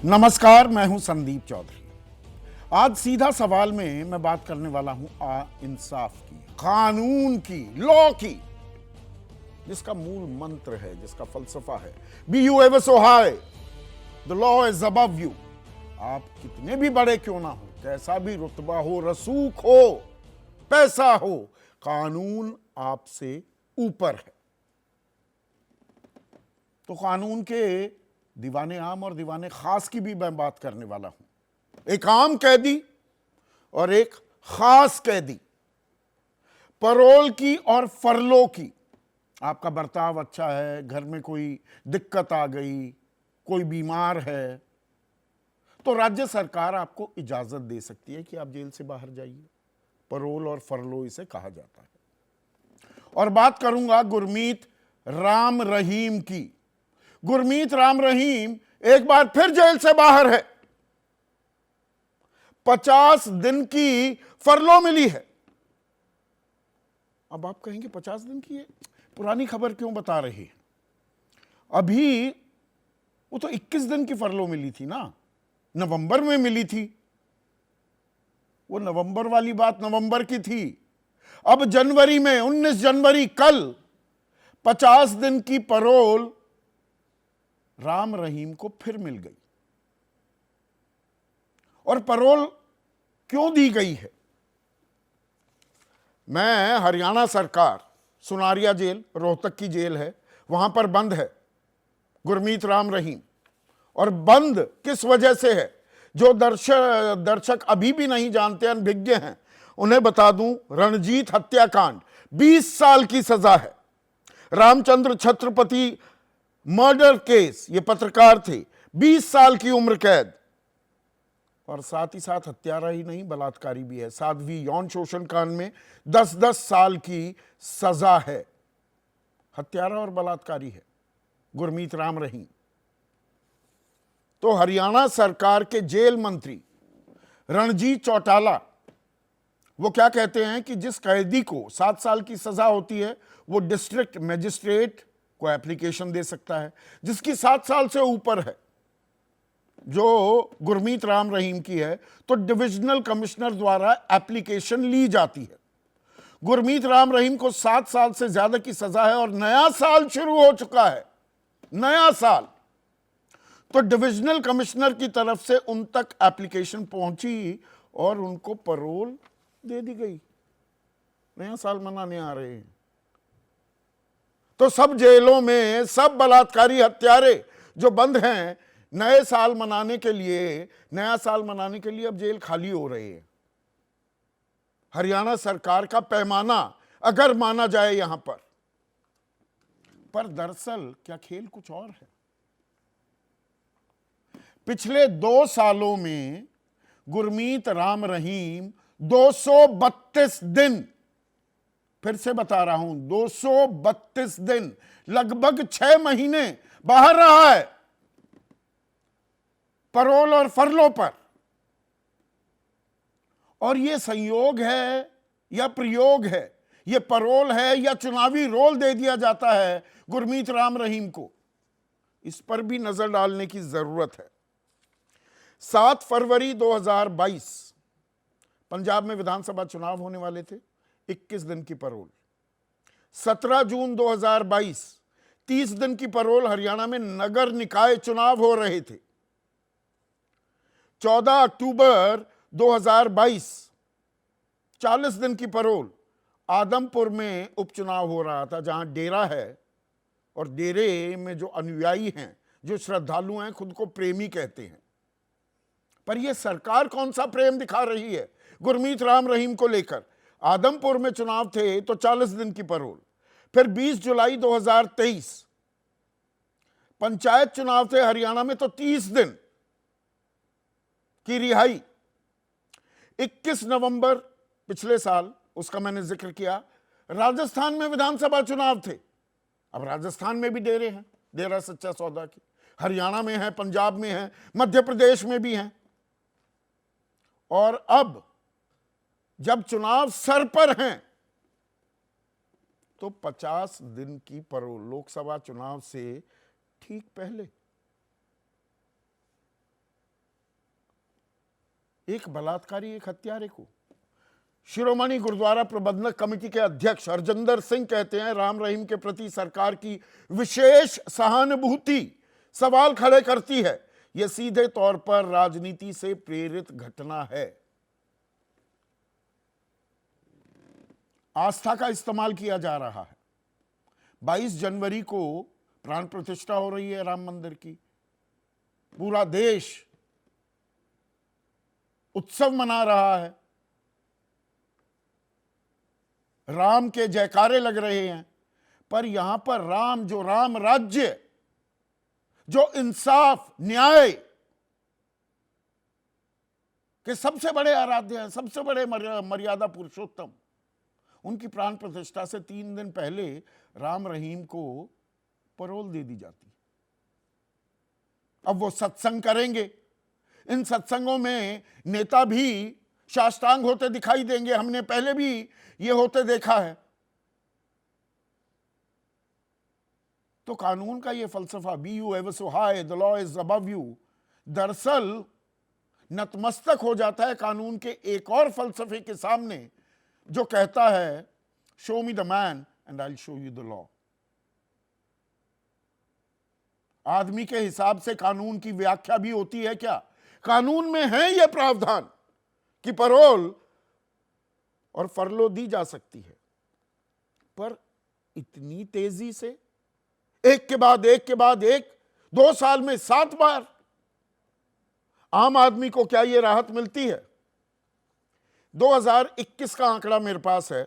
नमस्कार, मैं हूं संदीप चौधरी। आज सीधा सवाल में मैं बात करने वाला हूं इंसाफ की, कानून की, लॉ की, जिसका मूल मंत्र है, जिसका फलसफा है, be you ever so high, the law is above you. आप कितने भी बड़े क्यों ना हो, कैसा भी रुतबा हो, रसूख हो, पैसा हो, कानून आपसे ऊपर है। तो कानून के दीवाने आम और दीवाने खास की भी मैं बात करने वाला हूं। एक आम कैदी और एक खास कैदी, परोल की और फरलो की। आपका बर्ताव अच्छा है, घर में कोई दिक्कत आ गई, कोई बीमार है, तो राज्य सरकार आपको इजाजत दे सकती है कि आप जेल से बाहर जाइए। परोल और फरलो इसे कहा जाता है। और बात करूंगा गुरमीत राम रहीम की। गुरमीत राम रहीम एक बार फिर जेल से बाहर है। 50 दिन की फरलो मिली है। अब आप कहेंगे 50 दिन की है, पुरानी खबर क्यों बता रही है? अभी वो तो 21 दिन की फरलो मिली थी ना, नवंबर में मिली थी। वो नवंबर वाली बात नवंबर की थी। अब जनवरी में, 19 जनवरी, कल 50 दिन की परोल राम रहीम को फिर मिल गई। और परोल क्यों दी गई है? मैं हरियाणा सरकार, सुनारिया जेल, रोहतक की जेल है, वहां पर बंद है गुरमीत राम रहीम। और बंद किस वजह से है, जो दर्शक अभी भी नहीं जानते, अनभिज्ञ हैं, उन्हें बता दूं। रणजीत हत्याकांड, 20 साल की सजा है। रामचंद्र छत्रपति मर्डर केस, ये पत्रकार थे, 20 साल की उम्र कैद। और साथ ही साथ हत्यारा ही नहीं, बलात्कारी भी है। साध्वी यौन शोषण कांड में 10-10 साल की सजा है। हत्यारा और बलात्कारी है गुरमीत राम रहीम। तो हरियाणा सरकार के जेल मंत्री रणजीत चौटाला, वो क्या कहते हैं कि जिस कैदी को 7 साल की सजा होती है, वो डिस्ट्रिक्ट मजिस्ट्रेट को एप्लीकेशन दे सकता है। जिसकी 7 साल से ऊपर है, जो गुरमीत राम रहीम की है, तो डिविजनल कमिश्नर द्वारा एप्लीकेशन ली जाती है। गुरमीत राम रहीम को 7 साल से ज्यादा की सजा है और नया साल शुरू हो चुका है, नया साल। तो डिविजनल कमिश्नर की तरफ से उन तक एप्लीकेशन पहुंची और उनको परोल दे दी गई। नया साल मनाने आ रहे हैं। तो सब जेलों में सब बलात्कारी हत्यारे जो बंद हैं, नए साल मनाने के लिए, नया साल मनाने के लिए अब जेल खाली हो रही है। हरियाणा सरकार का पैमाना अगर माना जाए यहां पर दरअसल क्या खेल कुछ और है। पिछले 2 सालों में गुरमीत राम रहीम 232 दिन, फिर से बता रहा हूं, 232 दिन, लगभग 6 महीने बाहर रहा है परोल और फरलो पर। और यह संयोग है या प्रयोग है, यह परोल है या चुनावी रोल दे दिया जाता है गुरमीत राम रहीम को, इस पर भी नजर डालने की जरूरत है। 7 फरवरी 2022 पंजाब में विधानसभा चुनाव होने वाले थे, 21 दिन की परोल। 17 जून 2022 30 दिन की परोल, हरियाणा में नगर निकाय चुनाव हो रहे थे। 14 अक्टूबर 2022 40 दिन की परोल, आदमपुर में उपचुनाव हो रहा था, जहां डेरा है और डेरे में जो अनुयायी हैं, जो श्रद्धालु हैं, खुद को प्रेमी कहते हैं। पर यह सरकार कौन सा प्रेम दिखा रही है गुरमीत राम रहीम को लेकर? आदमपुर में चुनाव थे तो 40 दिन की परोल। फिर 20 जुलाई 2023 पंचायत चुनाव थे हरियाणा में, तो 30 दिन की रिहाई। 21 नवंबर पिछले साल, उसका मैंने जिक्र किया। राजस्थान में विधानसभा चुनाव थे, अब राजस्थान में भी डेरे हैं, डेरा सच्चा सौदा की। हरियाणा में है, पंजाब में है, मध्य प्रदेश में भी हैं। और अब जब चुनाव सर पर हैं, तो 50 दिन की परोल, लोकसभा चुनाव से ठीक पहले। एक बलात्कारी, एक हत्यारे को। शिरोमणि गुरुद्वारा प्रबंधक कमेटी के अध्यक्ष हरजिंदर सिंह कहते हैं, राम रहीम के प्रति सरकार की विशेष सहानुभूति सवाल खड़े करती है। यह सीधे तौर पर राजनीति से प्रेरित घटना है। आस्था का इस्तेमाल किया जा रहा है। 22 जनवरी को प्राण प्रतिष्ठा हो रही है राम मंदिर की। पूरा देश उत्सव मना रहा है, राम के जयकारे लग रहे हैं, पर यहां पर राम, जो राम राज्य, जो इंसाफ न्याय के सबसे बड़े आराध्य हैं, सबसे बड़े मर्यादा पुरुषोत्तम, उनकी प्राण प्रतिष्ठा से 3 दिन पहले राम रहीम को पैरोल दे दी जाती। अब वो सत्संग करेंगे। इन सत्संगों में नेता भी साष्टांग होते दिखाई देंगे। हमने पहले भी ये होते देखा है। तो कानून का ये फलसफा, be you ever so high, the law is above you, दरअसल नतमस्तक हो जाता है कानून के एक और फलसफे के सामने, जो कहता है show me the man and I will show you the law. आदमी के हिसाब से कानून की व्याख्या भी होती है क्या? कानून में है यह प्रावधान कि पैरोल और फरलो दी जा सकती है, पर इतनी तेजी से एक के बाद एक के बाद एक, 2 साल में 7 बार। आम आदमी को क्या यह राहत मिलती है? 2021 का आंकड़ा मेरे पास है।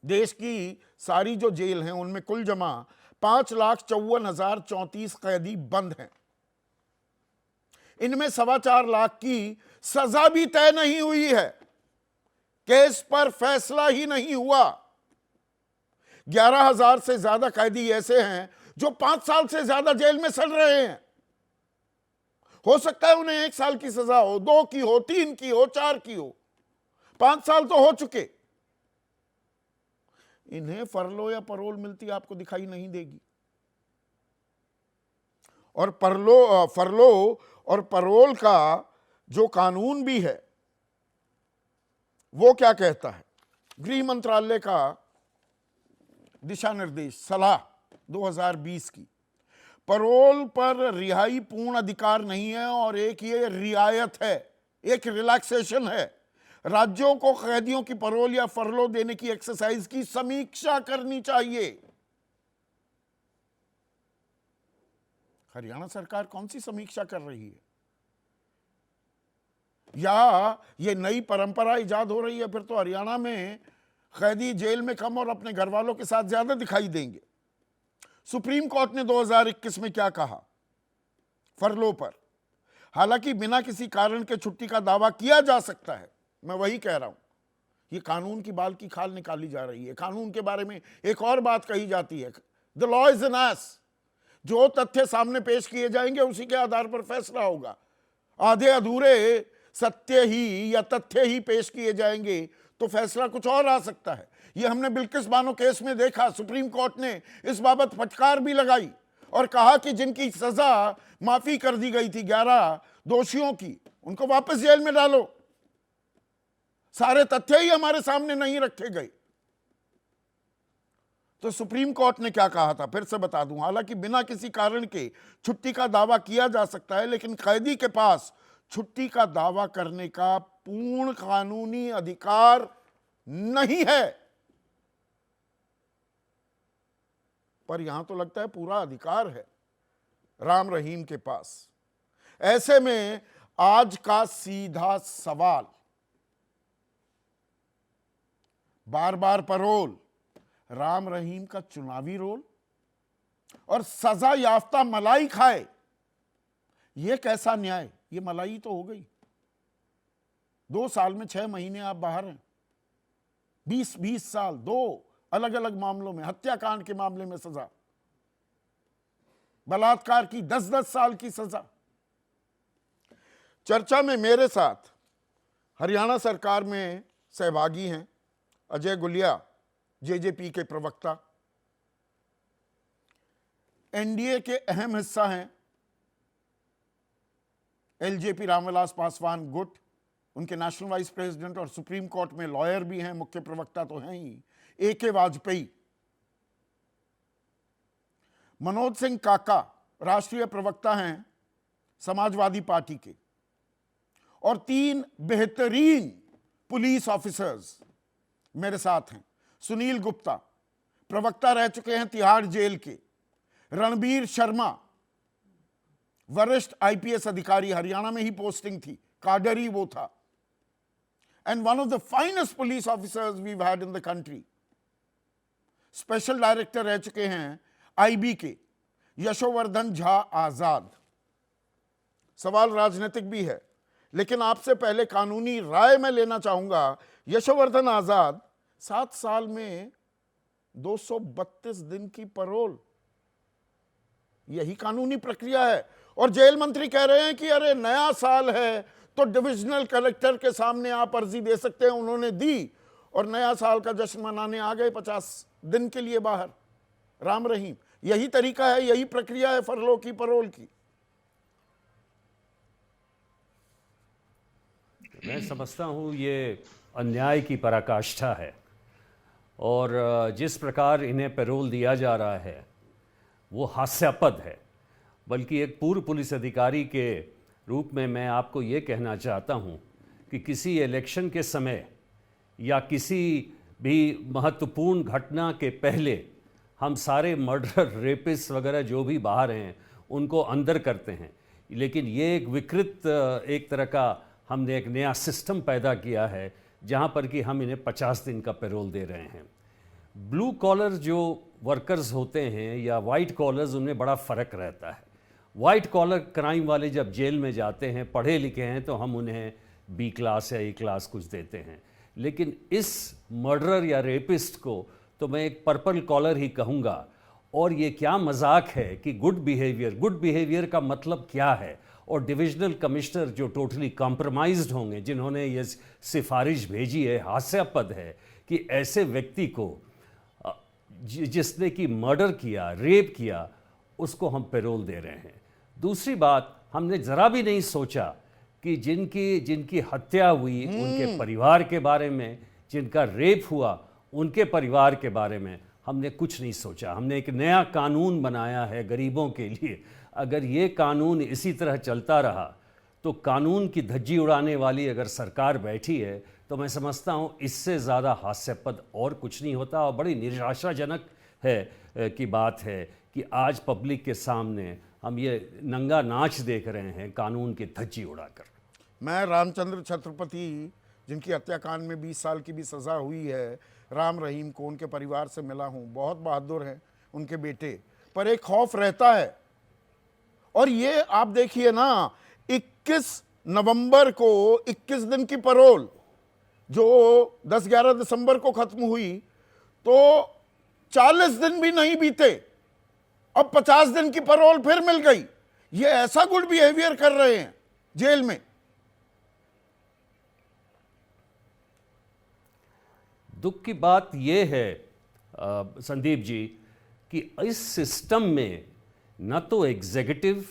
देश की सारी जो जेल हैं उनमें कुल जमा 5,54,034 कैदी बंद हैं। इनमें 4.25 लाख की सजा भी तय नहीं हुई है, केस पर फैसला ही नहीं हुआ। 11,000 से ज्यादा कैदी ऐसे हैं जो 5 साल से ज्यादा जेल में सड़ रहे हैं। हो सकता है उन्हें 1 साल की सजा हो, 2 की हो, 3 की हो, 4 की हो, 5 साल तो हो चुके। इन्हें फरलो या पैरोल मिलती आपको दिखाई नहीं देगी। और फरलो और पैरोल का जो कानून भी है वो क्या कहता है? गृह मंत्रालय का दिशा निर्देश सलाह 2020 की, पैरोल पर रिहाई पूर्ण अधिकार नहीं है और एक ये रियायत है, एक रिलैक्सेशन है। राज्यों को कैदियों की पैरोल या फरलो देने की एक्सरसाइज की समीक्षा करनी चाहिए। हरियाणा सरकार कौन सी समीक्षा कर रही है? या ये नई परंपरा इजाद हो रही है? फिर तो हरियाणा में कैदी जेल में कम और अपने घर वालों के साथ ज्यादा दिखाई देंगे। सुप्रीम कोर्ट ने 2021 में क्या कहा फरलो पर? हालांकि बिना किसी कारण के छुट्टी का दावा किया जा सकता है। मैं वही कह रहा हूं, ये कानून की बाल की खाल निकाली जा रही है। कानून के बारे में एक और बात कही जाती है, the law is an S. जो तथ्य सामने पेश किए जाएंगे उसी के आधार पर फैसला होगा। आधे अधूरे सत्य ही या तथ्य ही पेश किए जाएंगे तो फैसला कुछ और आ सकता है। ये हमने बिल्किस बानो केस में देखा। सुप्रीम कोर्ट ने इस बाबत फटकार भी लगाई और कहा कि जिनकी सजा माफी कर दी गई थी 11 दोषियों की, उनको वापस जेल में डालो। सारे तथ्य ही हमारे सामने नहीं रखे गए। तो सुप्रीम कोर्ट ने क्या कहा था फिर से बता दूं। हालांकि बिना किसी कारण के छुट्टी का दावा किया जा सकता है, लेकिन कैदी के पास छुट्टी का दावा करने का पूर्ण कानूनी अधिकार नहीं है। पर यहां तो लगता है पूरा अधिकार है राम रहीम के पास। ऐसे में आज का सीधा सवाल, बार बार पैरोल, राम रहीम का चुनावी रोल और सजा याफ्ता मलाई खाए, यह कैसा न्याय? ये मलाई तो हो गई। 2 साल में 6 महीने आप बाहर हैं। 20 साल 2 अलग अलग मामलों में, हत्याकांड के मामले में सजा, बलात्कार की 10-10 साल की सजा। चर्चा में मेरे साथ हरियाणा सरकार में सहभागी हैं अजय गुलिया, जेजेपी के प्रवक्ता, एनडीए के अहम हिस्सा हैं एलजेपी रामविलास पासवान गुट, उनके नेशनल वाइस प्रेसिडेंट और सुप्रीम कोर्ट में लॉयर भी हैं, मुख्य प्रवक्ता तो हैं ही AK वाजपेयी, मनोज सिंह काका राष्ट्रीय प्रवक्ता हैं समाजवादी पार्टी के, और 3 बेहतरीन पुलिस ऑफिसर्स मेरे साथ हैं। सुनील गुप्ता प्रवक्ता रह चुके हैं तिहाड़ जेल के, रणबीर शर्मा वरिष्ठ IPS अधिकारी, हरियाणा में ही पोस्टिंग थी, काडर ही वो था, and one of the finest police officers we've had in the country, special director रह चुके हैं IB के, यशोवर्धन झा आजाद। सवाल राजनीतिक भी है, लेकिन आपसे पहले कानूनी राय मैं लेना चाहूंगा। यशोवर्धन आजाद 7 साल में 232 दिन की परोल, यही कानूनी प्रक्रिया है। और जेल मंत्री कह रहे हैं कि अरे नया साल है तो डिविजनल कलेक्टर के सामने आप अर्जी दे सकते हैं, उन्होंने दी और नया साल का जश्न मनाने आ गए 50 दिन के लिए बाहर। राम रहीम, यही तरीका है, यही प्रक्रिया है फरलो की, परोल की। मैं समझता हूँ ये अन्याय की पराकाष्ठा है, और जिस प्रकार इन्हें पैरोल दिया जा रहा है वो हास्यास्पद है। बल्कि एक पूर्व पुलिस अधिकारी के रूप में मैं आपको ये कहना चाहता हूँ कि किसी इलेक्शन के समय या किसी भी महत्वपूर्ण घटना के पहले हम सारे मर्डर, रेपिस्ट वगैरह जो भी बाहर हैं उनको अंदर करते हैं, लेकिन ये एक विकृत एक तरह का हमने एक नया सिस्टम पैदा किया है जहाँ पर कि हम इन्हें 50 दिन का पैरोल दे रहे हैं। ब्लू कॉलर जो वर्कर्स होते हैं या वाइट कॉलर्स, उनमें बड़ा फ़र्क रहता है। वाइट कॉलर क्राइम वाले जब जेल में जाते हैं, पढ़े लिखे हैं, तो हम उन्हें B क्लास या A क्लास कुछ देते हैं, लेकिन इस मर्डरर या रेपिस्ट को तो मैं एक पर्पल कॉलर ही कहूँगा। और ये क्या मजाक है कि गुड बिहेवियर का मतलब क्या है? और डिविजनल कमिश्नर जो टोटली कॉम्प्रोमाइज्ड होंगे, जिन्होंने ये सिफारिश भेजी है, हास्यास्पद है कि ऐसे व्यक्ति को जिसने कि मर्डर किया, रेप किया, उसको हम पैरोल दे रहे हैं। दूसरी बात, हमने ज़रा भी नहीं सोचा कि जिनकी हत्या हुई उनके परिवार के बारे में, जिनका रेप हुआ उनके परिवार के बारे में हमने कुछ नहीं सोचा। हमने एक नया कानून बनाया है गरीबों के लिए। अगर ये कानून इसी तरह चलता रहा तो कानून की धज्जी उड़ाने वाली अगर सरकार बैठी है तो मैं समझता हूँ इससे ज़्यादा हास्यास्पद और कुछ नहीं होता। और बड़ी निराशाजनक है कि बात है कि आज पब्लिक के सामने हम ये नंगा नाच देख रहे हैं कानून की धज्जी उड़ाकर। मैं रामचंद्र छत्रपति, जिनकी हत्याकांड में 20 साल की भी सज़ा हुई है, राम रहीम को, उनके परिवार से मिला हूँ। बहुत बहादुर हैं उनके बेटे, पर एक खौफ रहता है। और ये आप देखिए ना, 21 नवंबर को 21 दिन की परोल जो 10-11 दिसंबर को खत्म हुई, तो 40 दिन भी नहीं बीते, अब 50 दिन की परोल फिर मिल गई। ये ऐसा गुड बिहेवियर कर रहे हैं जेल में। दुख की बात यह है संदीप जी कि इस सिस्टम में न तो एग्जीक्यूटिव,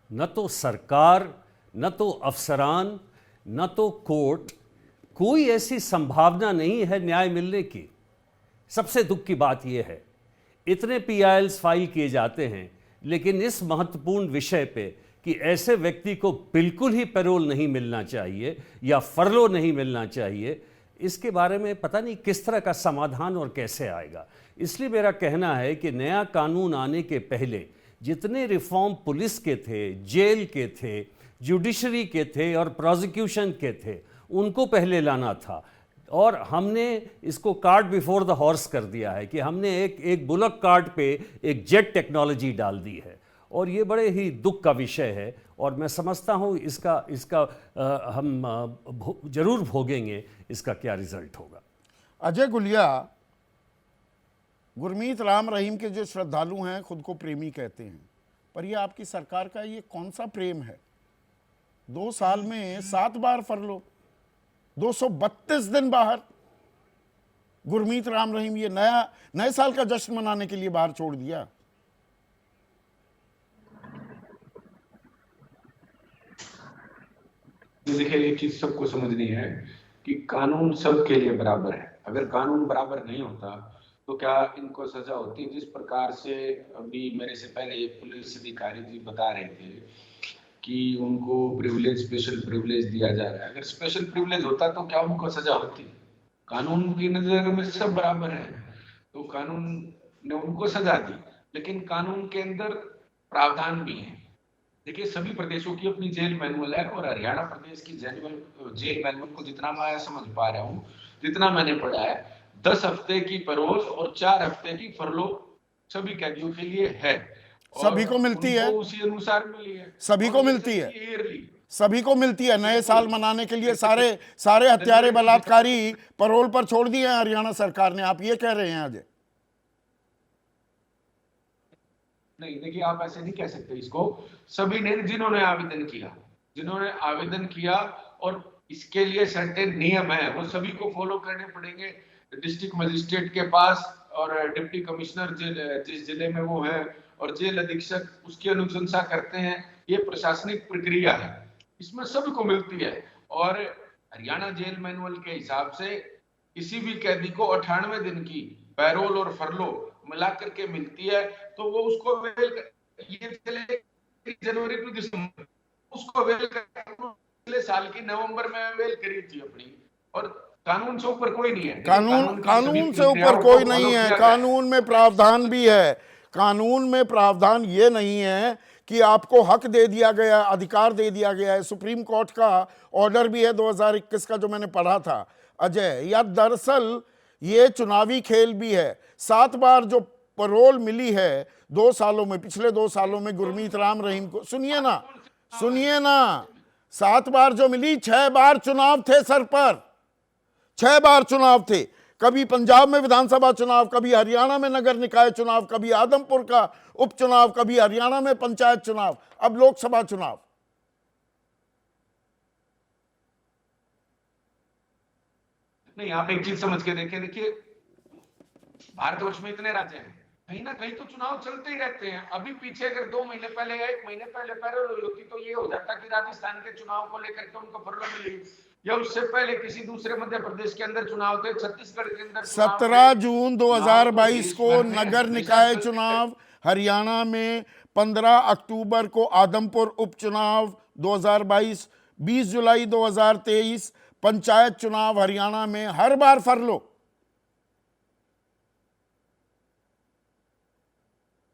न तो सरकार, न तो अफसरान, न तो कोर्ट, कोई ऐसी संभावना नहीं है न्याय मिलने की। सबसे दुख की बात यह है, इतने PILs फाइल किए जाते हैं, लेकिन इस महत्वपूर्ण विषय पे कि ऐसे व्यक्ति को बिल्कुल ही पैरोल नहीं मिलना चाहिए या फरलो नहीं मिलना चाहिए, इसके बारे में पता नहीं किस तरह का समाधान और कैसे आएगा। इसलिए मेरा कहना है कि नया कानून आने के पहले जितने रिफॉर्म पुलिस के थे, जेल के थे, जुडिशरी के थे और प्रोसिक्यूशन के थे, उनको पहले लाना था। और हमने इसको कार्ट बिफोर द हॉर्स कर दिया है कि हमने एक बुलक कार्ट पे एक जेट टेक्नोलॉजी डाल दी है, और ये बड़े ही दुख का विषय है। और मैं समझता हूँ इसका हम जरूर भोगेंगे इसका क्या रिजल्ट होगा। अजय गुलिया, गुरमीत राम रहीम के जो श्रद्धालु हैं खुद को प्रेमी कहते हैं, पर ये आपकी सरकार का ये कौन सा प्रेम है? 2 साल में 7 बार फरलो, 232 दिन बाहर। गुरमीत राम रहीम ये नए साल का जश्न मनाने के लिए बाहर छोड़ दिया। देखिए एक चीज सबको समझनी है कि कानून सबके लिए बराबर है। अगर कानून बराबर नहीं होता तो क्या इनको सजा होती? जिस प्रकार से अभी मेरे से पहले एक पुलिस अधिकारी जी बता रहे थे कि उनको प्रिविलेज, स्पेशल प्रिविलेज दिया जा रहा है। अगर स्पेशल प्रिविलेज होता तो क्या उनको सजा होती? कानून की नजर में सब बराबर है, तो कानून ने उनको सजा दी, लेकिन कानून के अंदर प्रावधान भी है। देखिए सभी प्रदेशों की अपनी जेल मैनुअल है, और हरियाणा प्रदेश की जेल मैनुअल को जितना मैं समझ पा रहा हूँ, जितना मैंने पढ़ा है, 10 हफ्ते की पैरोल और 4 हफ्ते की फरलो सभी कैदियों के लिए है, और सभी को मिलती उनको है, उसी अनुसार मिली है। सभी और को मिल मिलती है, सकती है ईयरली, सभी को मिलती है। नए साल बिल्कुल। मनाने के लिए सारे सारे हत्यारे जनवरी टू दिसंबर। बलात्कारी पैरोल पर छोड़ दिए हैं हरियाणा सरकार ने, आप ये कह रहे हैं अजय? नहीं देखिए, आप ऐसे नहीं कह सकते इसको। सभी ने, जिन्होंने आवेदन किया, जिन्होंने आवेदन किया, और इसके लिए सर्टेन नियम है, वो सभी को फॉलो करने पड़ेंगे। डिस्ट्रिक्ट मजिस्ट्रेट के पास और डिप्टी कमिश्नर जिस जिले में वो है, और जेल अधीक्षक उसकी अनुशंसा करते हैं। ये प्रशासनिक प्रक्रिया है, इसमें सभी को मिलती है। और हरियाणा जेल मैनुअल के हिसाब से किसी भी कैदी को 98 दिन की पैरोल और फरलो मिला करके मिलती है, तो वो उसको वेल, ये चले जनवरी टू दिसंबर, उसको वेल पिछले साल की नवंबर में वेल करी थी अपनी। और कानून से ऊपर कोई नहीं है। कानून की सभी कानून से ऊपर प्रक्रियाओं को कोई नहीं फॉलो है, किया गया है। कानून में प्रावधान भी है। कानून में प्रावधान ये नहीं है कि आपको हक दे दिया गया, अधिकार दे दिया गया है। सुप्रीम कोर्ट का ऑर्डर भी है 2021 का, जो मैंने पढ़ा था अजय। या दरअसल ये चुनावी खेल भी है। 7 बार जो पैरोल मिली है 2 सालों में, पिछले 2 सालों में गुरमीत राम रहीम को, सुनिए ना, सुनिए ना, 7 बार जो मिली, 6 बार चुनाव थे सर पर, 6 बार चुनाव थे। कभी पंजाब में विधानसभा चुनाव, कभी हरियाणा में नगर निकाय चुनाव, कभी आदमपुर का उपचुनाव, कभी हरियाणा में पंचायत चुनाव, अब लोकसभा चुनाव। नहीं, आप एक चीज समझ के देखें। देखिए भारतवर्ष में इतने राज्य हैं, कहीं ना कहीं तो चुनाव चलते ही रहते हैं। अभी पीछे अगर 2 महीने पहले या 1 महीने पहले पैरोल हुई होती तो ये हो जाता कि राजस्थान के चुनाव को लेकर के उनको फरलो मिली, या उससे पहले किसी दूसरे मध्य प्रदेश के अंदर चुनाव थे, छत्तीसगढ़ के अंदर चुनाव 17 थे। जून चुनाव तो 2022 देश को भर में नगर हमेशा निकाय चलते चुनाव हरियाणा में, 15 अक्टूबर को आदमपुर उपचुनाव 2022, 20 जुलाई 2023 पंचायत चुनाव हरियाणा में, हर बार फरलो।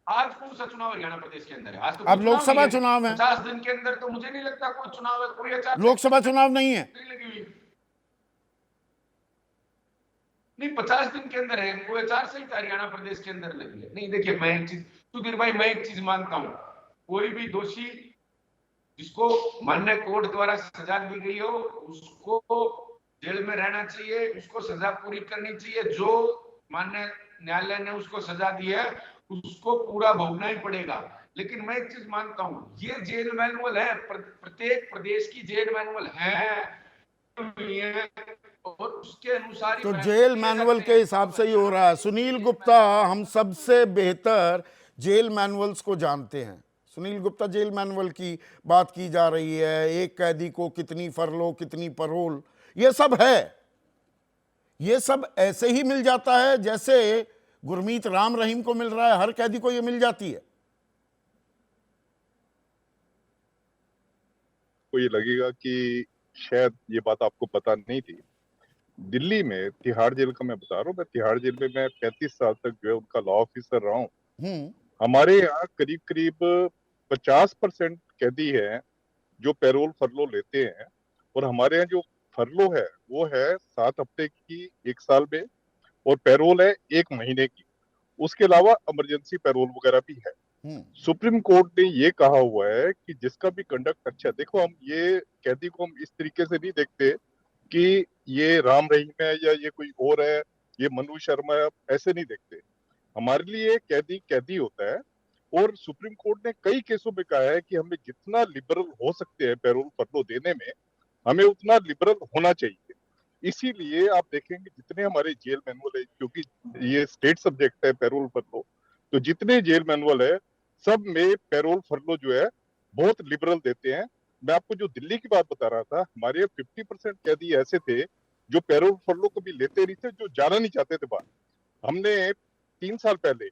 आज कौन सा चुनाव हरियाणा प्रदेश के अंदर है? आज तो अब लोकसभा चुनाव है, 50 दिन के अंदर तो मुझे नहीं लगता कोई चुनाव है, कोई आचार लोकसभा चुनाव नहीं है। लगी हुई नहीं, 50 दिन के अंदर है, कोई आचार संहिता हरियाणा प्रदेश के अंदर लगी है। नहीं देखिए, मैं एक चीज, सुधीर भाई, मैं एक चीज मानता हूं, कोई भी दोषी जिसको मान्य कोर्ट द्वारा सजा दी गई हो उसको जेल में रहना चाहिए, उसको सजा पूरी करनी चाहिए। जो मान्य न्यायालय ने उसको सजा दी है उसको पूरा भोगना ही पड़ेगा। लेकिन मैं एक चीज मानता हूं, ये जेल मैनुअल है, प्रत्येक प्रदेश की जेल मैनुअल है, और उसके अनुसार ही तो फैसले जेल किए मैनुअल जाते के हैं। हिसाब से ही हो रहा है। सुनील गुप्ता हम सबसे बेहतर जेल मैनुअल्स को जानते हैं। सुनील गुप्ता, जेल मैनुअल की बात की जा रही है, एक कैदी को कितनी फरलो, कितनी पैरोल, ये सब है। ये सब ऐसे ही मिल जाता है जैसे गुरमीत राम रहीम को मिल रहा है, हर कैदी को ये मिल जाती है। को ये लगेगा कि शायद ये बात आपको पता नहीं थी। दिल्ली में तिहाड़ जेल का मैं बता रहा हूँ, मैं तिहाड़ जेल में मैं 35 साल तक जो है उनका लॉ ऑफिसर रहा हूँ। हमारे यहाँ करीब करीब 50% कैदी है जो पैरोल फरलो लेते हैं, और हमारे यहाँ जो फरलो है वो है 7 हफ्ते की 1 साल में, और पैरोल है 1 महीने की। उसके अलावा इमरजेंसी पैरोल वगैरह भी है। सुप्रीम कोर्ट ने ये कहा हुआ है कि जिसका भी कंडक्ट अच्छा, देखो हम ये कैदी को हम इस तरीके से नहीं देखते कि ये राम रहीम है या ये कोई और है, ये मनु शर्मा है, ऐसे नहीं देखते। हमारे लिए कैदी कैदी होता है, और सुप्रीम कोर्ट ने कई केसों में कहा है कि हमें जितना लिबरल हो सकते हैं पैरोल फरलो देने में, हमें उतना लिबरल होना चाहिए। इसीलिए आप देखेंगे जितने हमारे जेल मैनुअल है, क्योंकि ये स्टेट सब्जेक्ट है पैरोल फरलो, तो जितने जेल मैनुअल है सब में पैरोल फरलो जो है बहुत लिबरल देते हैं। मैं आपको जो दिल्ली की बात बता रहा था, हमारे 50% कैदी ऐसे थे जो पैरोल फरलो कभी लेते नहीं थे, जो जाना नहीं चाहते थे बाहर। हमने 3 साल पहले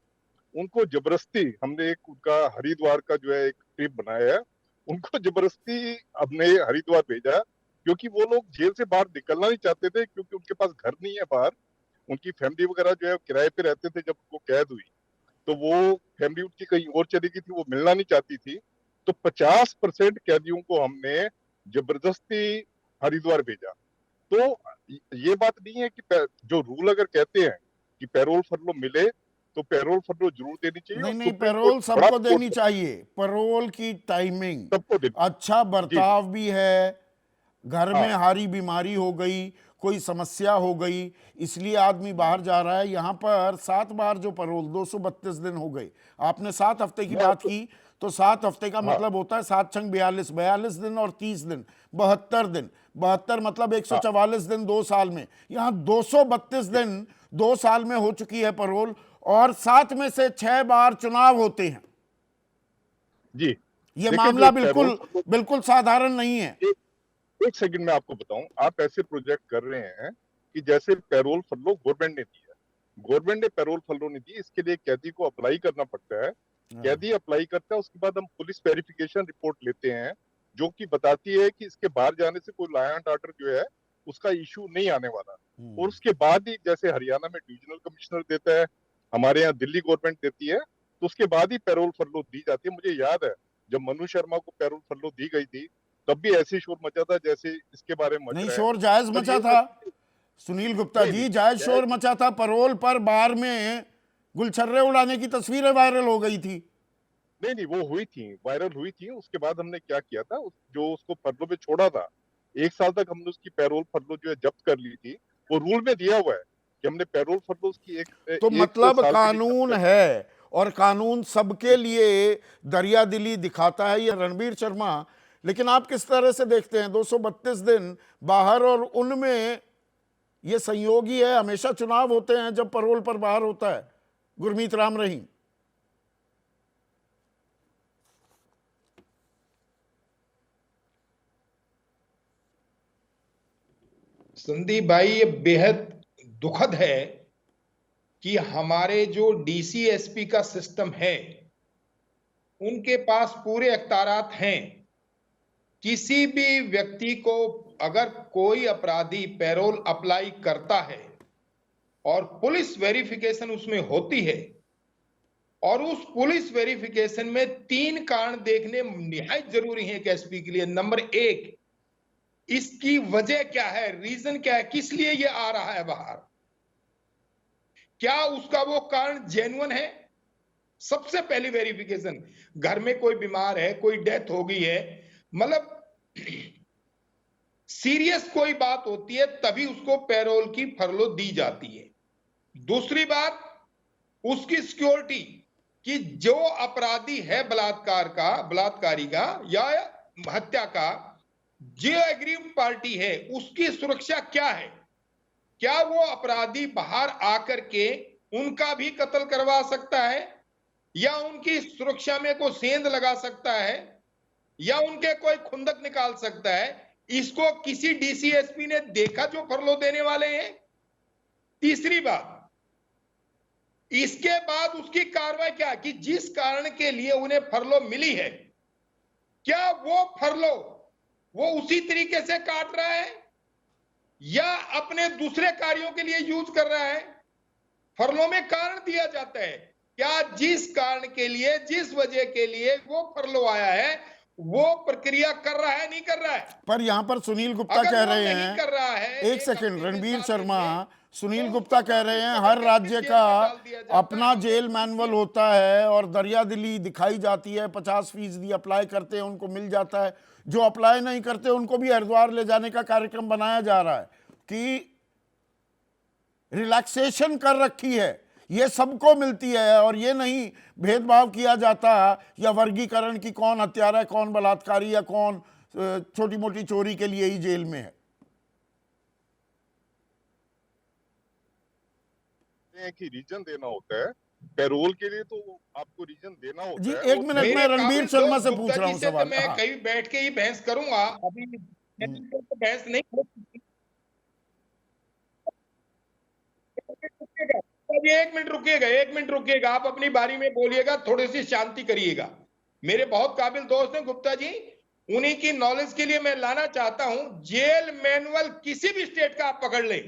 उनको जबरदस्ती, हमने एक उनका हरिद्वार का जो है एक ट्रिप बनाया है, उनको जबरदस्ती हमने हरिद्वार भेजा, क्योंकि वो लोग जेल से बाहर निकलना नहीं चाहते थे, क्योंकि उनके पास घर नहीं है बाहर। उनकी फैमिली वगैरह जो है किराए पे रहते थे। जब वो कैद हुई तो वो फैमिली उनकी कहीं और चली गई थी, वो मिलना नहीं चाहती थी। तो 50% कैदियों को हमने जबरदस्ती हरिद्वार भेजा। तो ये बात नहीं है कि जो रूल अगर कहते हैं कि पैरोल फरलो मिले, तो पैरोल फरलो जरूर देनी चाहिए, और नहीं नहीं, सुप्रीम कोर्ट पैरोल बड़ा सबको देनी कोर्ट चाहिए। पैरोल की टाइमिंग, सबको देनी। अच्छा जी जी बर्ताव भी है, घर में हाँ हारी बीमारी हो गई, कोई समस्या हो गई, इसलिए आदमी बाहर जा रहा है। यहाँ पर 7 बार जो पैरोल, 232 दिन हो गए। आपने 7 हफ्ते की मैं बात आपको की, तो 7 हफ्ते का हाँ मतलब होता है 7 छंग 42, 42 दिन और 30 दिन, 72 दिन। 72 मतलब हाँ 144 दिन 2 साल में। यहाँ 232 दिन 2 साल में हो चुकी है पैरोल, और 7 में से 6 बार चुनाव होते हैं। जी। ये देखिए मामला जो पैरोल बिल्कुल फरलो, बिल्कुल साधारण नहीं है। एक सेकंड में आपको बताऊं, आप ऐसे प्रोजेक्ट कर रहे हैं कि जैसे पैरोल फरलो गवर्नमेंट ने दिया, गवर्नमेंट ने पैरोल फरलो नहीं दी, इसके लिए कैदी को अप्लाई करना पड़ता है। हाँ। कैदी अप्लाई करता है, उसके बाद हम पुलिस वेरिफिकेशन रिपोर्ट लेते हैं, जो कि बताती है कि इसके बाहर जाने से कोई लॉ एंड ऑर्डर जो है उसका इशू नहीं आने वाला। और उसके बाद ही, जैसे हरियाणा में डिविजनल कमिश्नर देता है, हमारे यहाँ दिल्ली गवर्नमेंट देती है, तो उसके बाद ही पैरोल फरलो दी जाती है। मुझे याद है जब मनु शर्मा को पैरोल फरलो दी गई थी, तब भी ऐसे शोर मचा था जैसे इसके बारे में मच नहीं, रहा है। शोर जायज पर मचा ये था सुनील गुप्ता नहीं नहीं जी, जायज शोर जायज मचा था। पैरोल पर बार में गुलछर्रे उड़ाने की तस्वीरें वायरल हो गई थी। नहीं नहीं, वो हुई थी, वायरल हुई थी। उसके बाद हमने क्या किया था, जो उसको फरलो पे छोड़ा था, 1 साल तक हमने उसकी पैरोल फरलो जो है जब्त कर ली थी। वो रूल में दिया हुआ है कि हमने पैरोल फरलो उसकी तो एक मतलब साल के लिए जब्त कानून कर। है, और कानून सबके लिए दरिया दिली दिखाता है ये रणबीर शर्मा। लेकिन आप किस तरह से देखते हैं 232 दिन बाहर, और उनमें ये संयोग ही है, हमेशा चुनाव होते हैं जब पैरोल पर बाहर होता है गुरमीत राम रहीम। संदीप भाई, ये बेहद दुखद है कि हमारे जो डीसीएसपी का सिस्टम है, उनके पास पूरे अख्तियारात हैं। किसी भी व्यक्ति को अगर कोई अपराधी पैरोल अप्लाई करता है और पुलिस वेरिफिकेशन उसमें होती है, और उस पुलिस वेरिफिकेशन में 3 कारण देखने निहायत जरूरी है एक एसपी के लिए। नंबर 1, इसकी वजह क्या है, रीजन क्या है, किस लिए ये आ रहा है बाहर, क्या उसका वो कारण जेन्युइन है। सबसे पहली वेरिफिकेशन, घर में कोई बीमार है, कोई डेथ हो गई है, मतलब सीरियस कोई बात होती है, तभी उसको पैरोल की फरलो दी जाती है। दूसरी बात, उसकी सिक्योरिटी, कि जो अपराधी है बलात्कारी का या हत्या का, जो एग्रीव पार्टी है, उसकी सुरक्षा क्या है। क्या वो अपराधी बाहर आकर के उनका भी कत्ल करवा सकता है, या उनकी सुरक्षा में कोई सेंध लगा सकता है, या उनके कोई खुंदक निकाल सकता है। इसको किसी डीसीएसपी ने देखा जो फरलो देने वाले हैं। तीसरी बात, इसके बाद उसकी कार्रवाई क्या, कि जिस कारण के लिए उन्हें फरलो मिली है, क्या वो फरलो वो उसी तरीके से काट रहा है या अपने दूसरे कार्यों के लिए यूज कर रहा है। फरलो में कारण दिया जाता है, क्या जिस कारण के लिए, जिस वजह के लिए वो फरलो आया है, वो प्रक्रिया कर रहा है, नहीं कर रहा है। पर यहां पर सुनील गुप्ता अगर कह वो रहे नहीं कर रहा है, हैं, एक सेकंड, हफ्ते में, रणबीर 7 दिन शर्मा, में, सुनील तो गुप्ता उसको कह रहे हैं पकड़ हर के राज्य जेल का में डाल दिया जाता अपना है। जेल मैनुअल होता है, और दरिया दिली दिखाई जाती है। 50% अप्लाई करते हैं उनको मिल जाता है, जो अप्लाई नहीं करते उनको भी हरिद्वार ले जाने का कार्यक्रम बनाया जा रहा है कि रिलैक्सेशन कर रखी है, ये सबको मिलती है, और ये नहीं भेदभाव किया जाता या वर्गीकरण की कौन हत्यारा है, कौन बलात्कारी, या कौन छोटी मोटी चोरी के लिए ही जेल में है। कि रीजन देना होता है पैरोल के लिए तो आपको रीजन देना होता जी है। एक मिनट मेरे में रणबीर काबिल शर्मा दोस्त से पूछ गुप्ता रहा जी हूँ से तो सवाल। मैं हाँ। कहीं बैठ के ही बहस करूंगा, अभी तो बहस नहीं होगी। अभी 1 मिनट रुकिएगा, आप अपनी बारी में बोलिएगा, थोड़ी सी शांति करिएगा। मेरे बहुत काबिल दोस्त हैं गुप्ता जी, उन्हीं की नॉलेज के लिए मैं लाना चाहता हूं, जेल मैनुअल किसी भी स्टेट का आप पकड़ लें,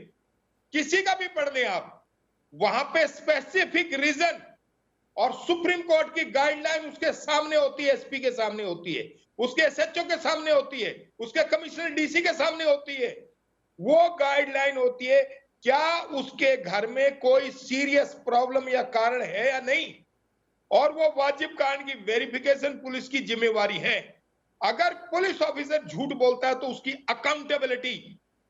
किसी का भी पढ़ लें आप, वहां पे स्पेसिफिक रीजन और सुप्रीम कोर्ट की गाइडलाइन उसके सामने होती है, एसपी के सामने होती है, उसके एसएचओ के सामने होती है, उसके कमिश्नर डीसी के सामने होती है। वो गाइडलाइन होती है क्या उसके घर में कोई सीरियस प्रॉब्लम या कारण है या नहीं, और वो वाजिब कारण की वेरिफिकेशन पुलिस की जिम्मेवारी है। अगर पुलिस ऑफिसर झूठ बोलता है तो उसकी अकाउंटेबिलिटी,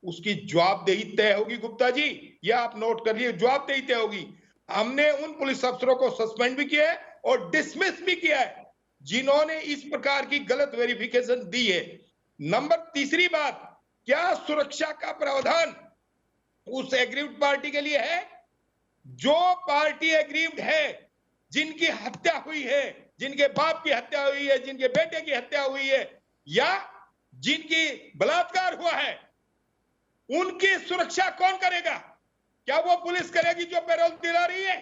उसकी जवाबदेही तय होगी गुप्ता जी, यह आप नोट कर लिए, जवाबदेही तय होगी। हमने उन पुलिस अफसरों को सस्पेंड भी किया है और डिसमिस भी किया है जिन्होंने इस प्रकार की गलत वेरिफिकेशन दी है। नंबर तीसरी बात, क्या सुरक्षा का प्रावधान उस एग्रीव्ड पार्टी के लिए है? जो पार्टी एग्रीव्ड है, जिनकी हत्या हुई है, जिनके बाप की हत्या हुई है, जिनके बेटे की हत्या हुई है, या जिनकी बलात्कार हुआ है, उनकी सुरक्षा कौन करेगा? क्या वो पुलिस करेगी जो पैरोल दिला रही है?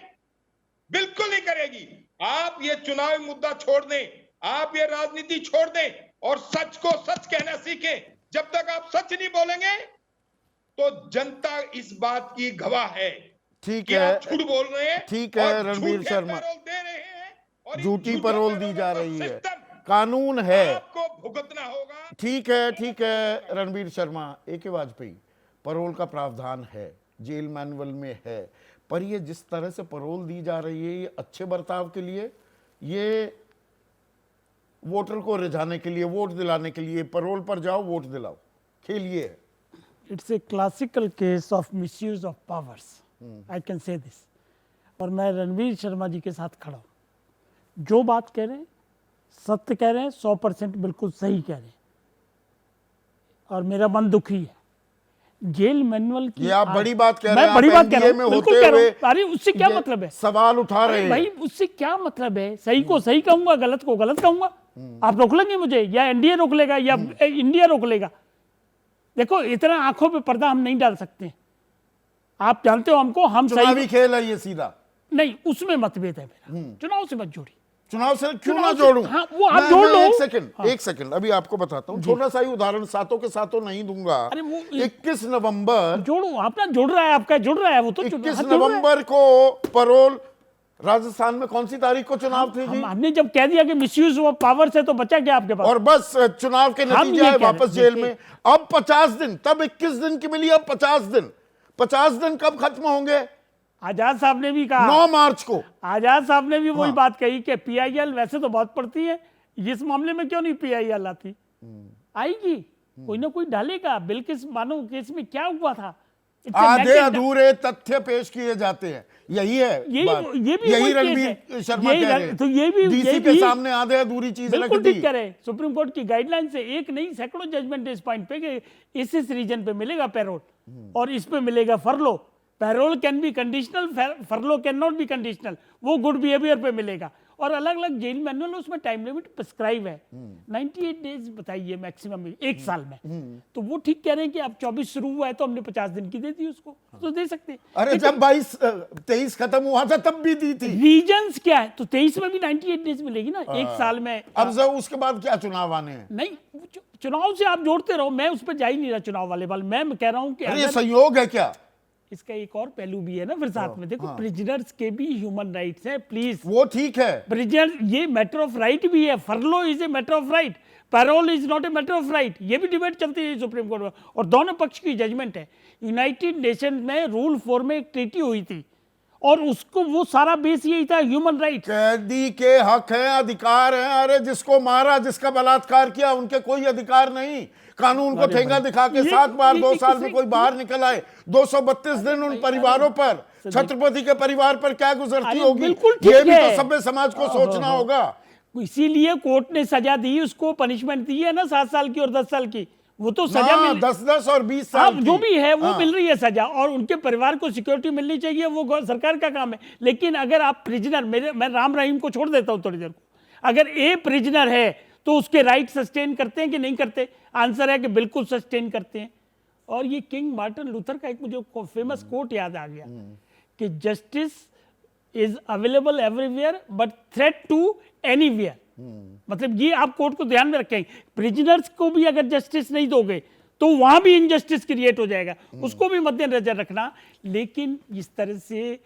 बिल्कुल नहीं करेगी। आप ये चुनावी मुद्दा छोड़ दें, आप ये राजनीति छोड़ दें और सच को सच कहना सीखें। जब तक आप सच नहीं बोलेंगे तो जनता इस बात की गवाह है ठीक कि है, आप झूठ बोल रहे हैं, ठीक है और रणबीर झूठे शर्मा, पैरोल दे रहे हैं, और इन झूठी झूठे पैरोल दी पैरोलों जा का रही है, सिस्टम कानून है। आपको भुगतना होगा। ठीक है रणबीर शर्मा, AK वाजपेयी, पैरोल का प्रावधान है, जेल मैनुअल में है, पर ये जिस तरह से पैरोल दी जा रही है, ये अच्छे बर्ताव के लिए, ये वोटर को रिझाने के लिए, वोट दिलाने के लिए, पैरोल पर जाओ वोट दिलाओ, खेल ये है। It's a classical case of misuse of powers, I can say this. और मैं रणवीर शर्मा जी के साथ खड़ा हूँ, जो बात कह रहे हैं सत्य कह रहे हैं, 100% बिल्कुल सही कह रहे हैं, और मेरा मन दुखी है। जेल मैनुअल की ये आप बड़ी बात कह रहे हैं, मैं बड़ी आप बात कह रहा NDA में हूँ, होते बिल्कुल कह रहा हुए हूँ। अरे उससे क्या ये मतलब है? सवाल उठा रहे अरे हैं। भाई उससे क्या मतलब है? सही को सही कहूंगा, गलत को गलत कहूंगा। आप रोक लेंगे मुझे, या एनडीए रोक लेगा, या इंडिया रोक लेगा? देखो इतना आंखों पे पर्दा हम नहीं डाल सकते। आप जानते हो हमको, हम चुनावी सही खेल है ये सीधा। नहीं, उसमें मतभेद है मेरा। चुनाव से मत जोड़ी। चुनाव से क्यों चुनाव ना से- जोड़ूं? हाँ, वो आप जोड़ लो। एक सेकंड अभी आपको बताता हूं, छोटा सा ही उदाहरण, सातों के सातों नहीं दूंगा। अरे वो 21 नवंबर जोड़ो, अपना जुड़ रहा है, आपका जुड़ रहा है, वो तो 21 हाँ, जुड़ रहा है। नवंबर को पैरोल, राजस्थान में कौन सी तारीख को चुनाव थे जी? हमने जब कह दिया कि मिसयूज ऑफ पावर से, तो बचा क्या आपके पास? और बस चुनाव के हम नतीजे ये आए, कह रहे वापस हैं, जेल में। अब 50 दिन, तब 21 दिन की मिली, अब 50 दिन। 50 दिन कब खत्म होंगे? आजाद साहब ने भी कहा, 9 मार्च को। आजाद साहब ने भी वही हाँ। बात कही कि PIL वैसे तो बहुत पड़ती है, इस मामले में क्यों नहीं PIL आती? आएगी, कोई ना कोई डालेगा। बिल्किस बानो केस में क्या हुआ था? It's a आधे naked- अधूरे तथ्य पेश किए जाते हैं, यही है बात। ये भी यही वही केस रणबीर है। शर्मा यही कह रहे हैं। तो ये भी डीसी ये के भी- सामने आधे अधूरी चीज रख बिल्कुल दी। ठीक करे। सुप्रीम कोर्ट की गाइडलाइन से एक नहीं, सैकड़ों जजमेंट इस पॉइंट पे कि इस रीजन पे मिलेगा पैरोल और इस पे मिलेगा furlough. Parole can be conditional, furlough can not be conditional. वो गुड बिहेवियर पे मिलेगा। और अलग अलग जेल मैनुअल, उसमें टाइम लिमिट प्रिस्क्राइब है, 98 डेज बताइए मैक्सिमम, एक साल में। तो वो ठीक कह रहे हैं कि अब 24 शुरू हुआ है तो हमने 50 दिन की दे दी उसको, तो दे सकते हैं। अरे जब 23 खत्म हुआ था तब भी दी थी। रीजंस क्या है? तो 23 में भी 98 डेज मिलेगी ना, एक साल में। अब जब उसके बाद क्या चुनाव आने हैं? नहीं, चुनाव से आप जोड़ते रहो, मैं उस पर जा ही नहीं रहा चुनाव वाले बाल। मैं कह रहा हूं कि अरे ये अगर संयोग है क्या? इसका एक और पहलू भी है ना फिर साथ में। देखो प्रिजनर्स के भी ह्यूमन राइट्स हैं, प्लीज। वो ठीक है, प्रिजनर, ये मैटर ऑफ राइट भी है। Furlough is a matter of right, parole is not a matter of right. ये भी डिबेट चलती है सुप्रीम कोर्ट में, और दोनों पक्ष की जजमेंट है। यूनाइटेड नेशन में रूल 4 में एक ट्रीटी हुई थी, और उसको वो सारा बेस यही था, ह्यूमन राइट। कैदी के हक हैं, अधिकार हैं। अरे जिसको मारा, जिसका बलात्कार किया, उनके कोई अधिकार नहीं। कानून को ठेंगा दिखा के 7 बार 2 साल में कोई बाहर निकल आए। 232 दिन उन परिवारों पर, छत्रपति के परिवार पर क्या गुजरती अरे होगी? बिल्कुल ठीक ये भी है। तो सभ्य समाज को सोचना होगा। इसीलिए कोर्ट ने सजा दी, उसको पनिशमेंट दी है ना 7 साल की और 10 साल की। वो तो सजा मिल 10-10 और 20 हाँ, साल जो की। भी है वो हाँ। मिल रही है सजा, और उनके परिवार को सिक्योरिटी मिलनी चाहिए, वो सरकार का काम है। लेकिन अगर आप प्रिजनर, मैं राम रहीम को छोड़ देता हूं थोड़ी देर को, अगर ए प्रिजनर है तो उसके राइट सस्टेन करते हैं कि नहीं करते? आंसर है कि बिल्कुल सस्टेन करते हैं। और ये किंग मार्टिन लूथर का एक मुझे फेमस कोट याद आ गया कि justice is available everywhere but threat to anywhere. मतलब ये आप कोर्ट को ध्यान में रखें, प्रिजनर्स को भी अगर जस्टिस नहीं दोगे तो वहां भी इनजस्टिस क्रिएट हो जाएगा, उसको भी मद्देनजर रखना। लेकिन इस तरह से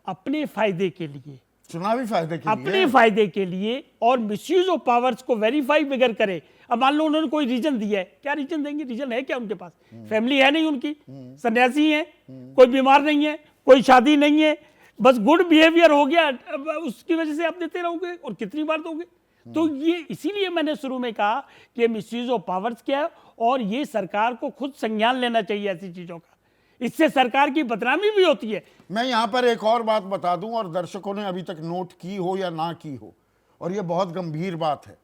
अपने फायदे के लिए, चुनावी फायदे के अपने लिए, फायदे के लिए और मिसयूज ऑफ पावर्स को वेरीफाई बगैर करे। अब मान लो उन्होंने कोई रीजन दिया है, क्या रीजन देंगे? रीजन है क्या उनके पास? फैमिली है नहीं उनकी, सन्यासी है, कोई बीमार नहीं है, कोई शादी नहीं है, बस गुड बिहेवियर हो गया, अब उसकी वजह से आप देते रहोगे और कितनी बार दोगे? तो ये इसीलिए मैंने शुरू में कहा कि मिसयूज ऑफ पावर्स क्या है, और ये सरकार को खुद संज्ञान लेना चाहिए ऐसी चीजों का। इससे सरकार की बदनामी भी होती है। मैं यहां पर एक और बात बता दूं, और दर्शकों ने अभी तक नोट की हो या ना की हो, और यह बहुत गंभीर बात है।